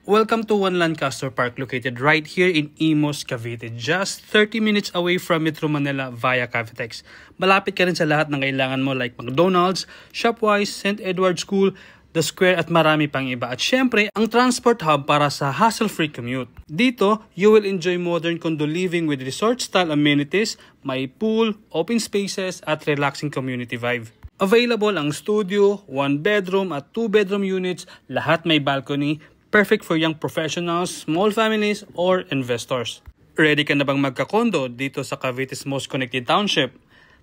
Welcome to One Lancaster Park located right here in Imus, Cavite. Just 30 minutes away from Metro Manila via Cavitex. Malapit ka rin sa lahat ng kailangan mo like McDonald's, Shopwise, St. Edward School, The Square at marami pang iba. At syempre, ang transport hub para sa hassle-free commute. Dito, you will enjoy modern condo living with resort-style amenities, may pool, open spaces at relaxing community vibe. Available ang studio, 1-bedroom at 2-bedroom units, lahat may balcony, perfect for young professionals, small families, or investors. Ready ka na bang magka-condo dito sa Cavite's most connected township?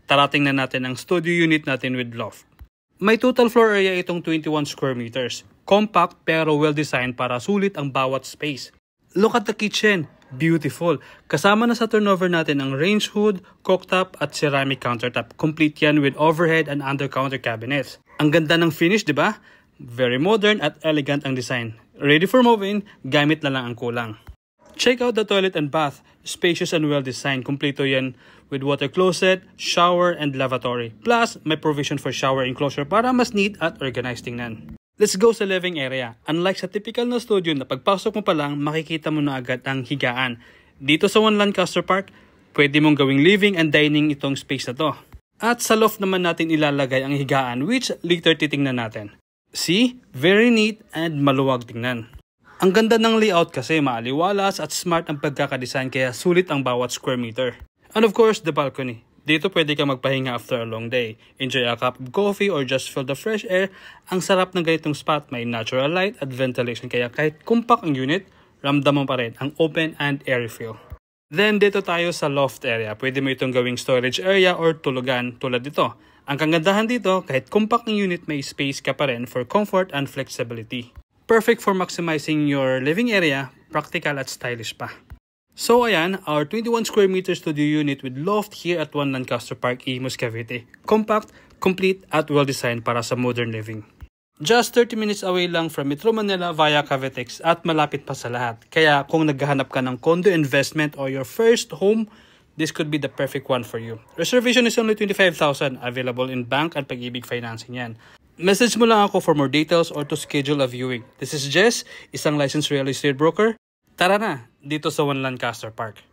Tarating na natin ang studio unit natin with loft. May total floor area itong 21 square meters. Compact pero well-designed para sulit ang bawat space. Look at the kitchen. Beautiful. Kasama na sa turnover natin ang range hood, cooktop at ceramic countertop. Complete yan with overhead and under-counter cabinets. Ang ganda ng finish, di ba? Very modern at elegant ang design. Ready for move-in, gamit na lang ang kulang. Check out the toilet and bath. Spacious and well-designed. Kompleto yan with water closet, shower, and lavatory. Plus, may provision for shower enclosure para mas neat at organized tingnan. Let's go sa living area. Unlike sa typical na studio na pagpasok mo pa lang, makikita mo na agad ang higaan. Dito sa One Lancaster Park, pwede mong gawing living and dining itong space na to. At sa loft naman natin ilalagay ang higaan which later titingnan natin. See? Very neat and maluwag tingnan. Ang ganda ng layout kasi maaliwalas at smart ang pagkakadesign kaya sulit ang bawat square meter. And of course, the balcony. Dito pwede ka magpahinga after a long day. Enjoy a cup of coffee or just feel the fresh air. Ang sarap ng ganitong spot, may natural light at ventilation kaya kahit compact ang unit, ramdam mo pa rin ang open and airy feel. Then dito tayo sa loft area. Pwede mo itong gawing storage area or tulugan tulad dito. Ang kagandahan dito, kahit compact ng unit, may space ka pa rin for comfort and flexibility. Perfect for maximizing your living area, practical at stylish pa. So ayan, our 21 square meter studio unit with loft here at One Lancaster Park, Imus, Cavite. Compact, complete at well-designed para sa modern living. Just 30 minutes away lang from Metro Manila via Cavitex at malapit pa sa lahat. Kaya kung naghahanap ka ng condo investment or your first home, this could be the perfect one for you. Reservation is only 25,000, available in bank at Pag-ibig financing yan. Message mo lang ako for more details or to schedule a viewing. This is Jess, isang licensed real estate broker. Tara na, dito sa One Lancaster Park.